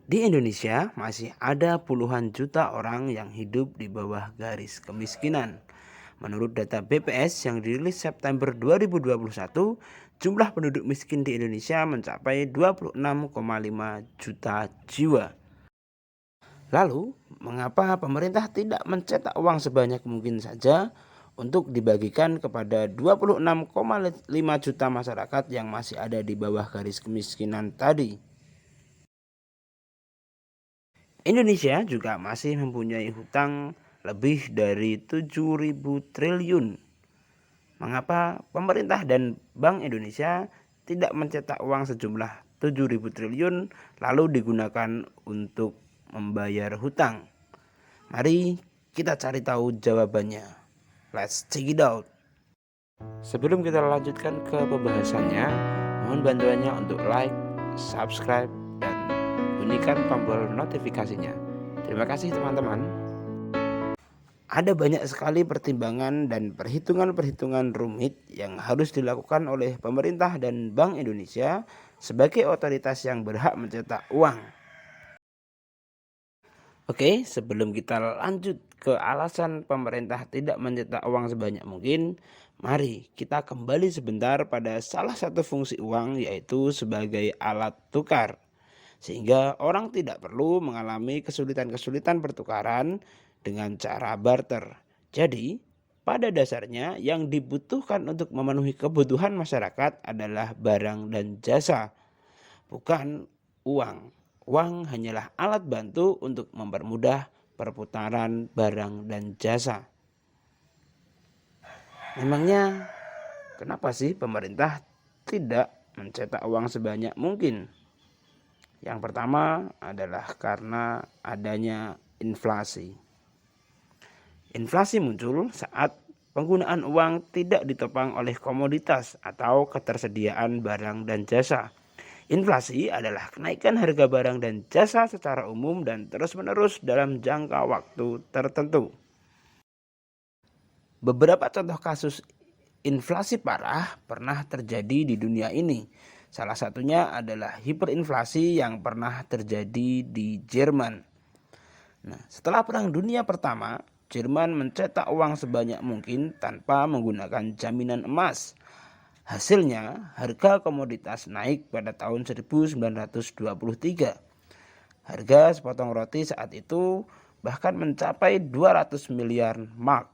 Di Indonesia masih ada puluhan juta orang yang hidup di bawah garis kemiskinan. Menurut data BPS yang dirilis September 2021, jumlah penduduk miskin di Indonesia mencapai 26,5 juta jiwa. Lalu, mengapa pemerintah tidak mencetak uang sebanyak mungkin saja untuk dibagikan kepada 26,5 juta masyarakat yang masih ada di bawah garis kemiskinan tadi? Indonesia juga masih mempunyai hutang lebih dari 7.000 triliun. Mengapa pemerintah dan Bank Indonesia tidak mencetak uang sejumlah 7.000 triliun lalu digunakan untuk membayar hutang? Mari kita cari tahu jawabannya. Let's check it out. Sebelum kita lanjutkan ke pembahasannya, mohon bantuannya untuk like, subscribe, dan bunyikan tombol notifikasinya. Terima kasih teman-teman. Ada banyak sekali pertimbangan dan perhitungan-perhitungan rumit yang harus dilakukan oleh pemerintah dan Bank Indonesia sebagai otoritas yang berhak mencetak uang. Oke, sebelum kita lanjut ke alasan pemerintah tidak mencetak uang sebanyak mungkin, mari kita kembali sebentar pada salah satu fungsi uang, yaitu sebagai alat tukar. Sehingga orang tidak perlu mengalami kesulitan-kesulitan pertukaran dengan cara barter. Jadi, pada dasarnya yang dibutuhkan untuk memenuhi kebutuhan masyarakat adalah barang dan jasa, bukan uang. Uang hanyalah alat bantu untuk mempermudah perputaran barang dan jasa. Memangnya kenapa sih pemerintah tidak mencetak uang sebanyak mungkin? Yang pertama adalah karena adanya inflasi. Inflasi muncul saat penggunaan uang tidak ditopang oleh komoditas atau ketersediaan barang dan jasa. Inflasi adalah kenaikan harga barang dan jasa secara umum dan terus-menerus dalam jangka waktu tertentu. Beberapa contoh kasus inflasi parah pernah terjadi di dunia ini. Salah satunya adalah hiperinflasi yang pernah terjadi di Jerman. Nah, setelah Perang Dunia Pertama, Jerman mencetak uang sebanyak mungkin tanpa menggunakan jaminan emas. Hasilnya, harga komoditas naik pada tahun 1923. Harga sepotong roti saat itu bahkan mencapai 200 miliar mark.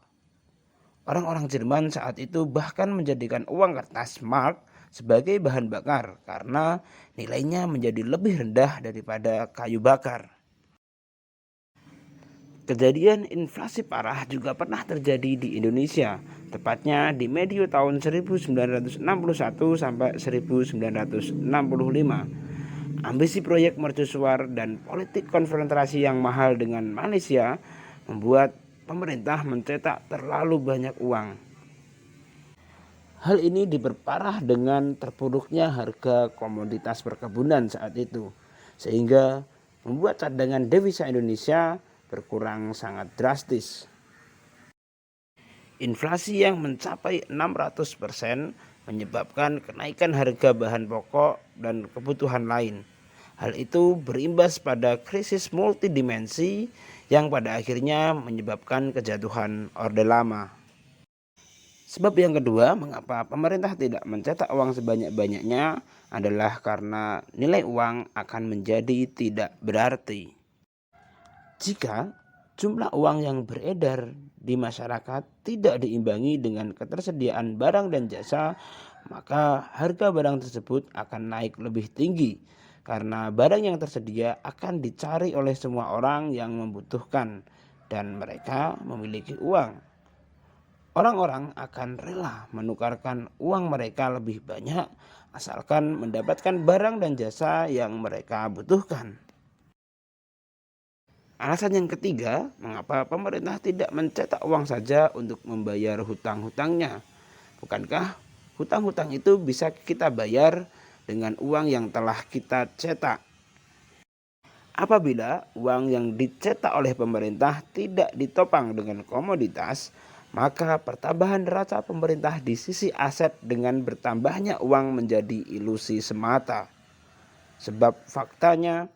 Orang-orang Jerman saat itu bahkan menjadikan uang kertas mark sebagai bahan bakar karena nilainya menjadi lebih rendah daripada kayu bakar. Kejadian inflasi parah juga pernah terjadi di Indonesia, tepatnya di medio tahun 1961 sampai 1965. Ambisi proyek mercusuar dan politik konfrontasi yang mahal dengan Malaysia membuat pemerintah mencetak terlalu banyak uang. Hal ini diperparah dengan terpuruknya harga komoditas perkebunan saat itu, sehingga membuat cadangan devisa Indonesia berkurang sangat drastis. Inflasi yang mencapai 600% menyebabkan kenaikan harga bahan pokok dan kebutuhan lain. Hal itu berimbas pada krisis multidimensi yang pada akhirnya menyebabkan kejatuhan Orde Lama. Sebab yang kedua, mengapa pemerintah tidak mencetak uang sebanyak-banyaknya adalah karena nilai uang akan menjadi tidak berarti. Jika jumlah uang yang beredar di masyarakat tidak diimbangi dengan ketersediaan barang dan jasa, maka harga barang tersebut akan naik lebih tinggi karena barang yang tersedia akan dicari oleh semua orang yang membutuhkan dan mereka memiliki uang. Orang-orang akan rela menukarkan uang mereka lebih banyak asalkan mendapatkan barang dan jasa yang mereka butuhkan. Alasan yang ketiga, mengapa pemerintah tidak mencetak uang saja untuk membayar hutang-hutangnya? Bukankah hutang-hutang itu bisa kita bayar dengan uang yang telah kita cetak? Apabila uang yang dicetak oleh pemerintah tidak ditopang dengan komoditas, maka pertambahan neraca pemerintah di sisi aset dengan bertambahnya uang menjadi ilusi semata. Sebab faktanya,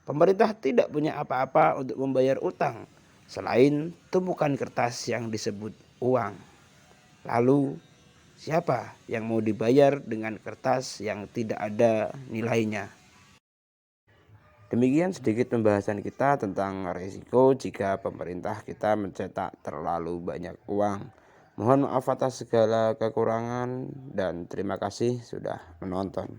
Pemerintah tidak punya apa-apa untuk membayar utang selain tumpukan kertas yang disebut uang. Lalu, siapa yang mau dibayar dengan kertas yang tidak ada nilainya? Demikian sedikit pembahasan kita tentang risiko jika pemerintah kita mencetak terlalu banyak uang. Mohon maaf atas segala kekurangan dan terima kasih sudah menonton.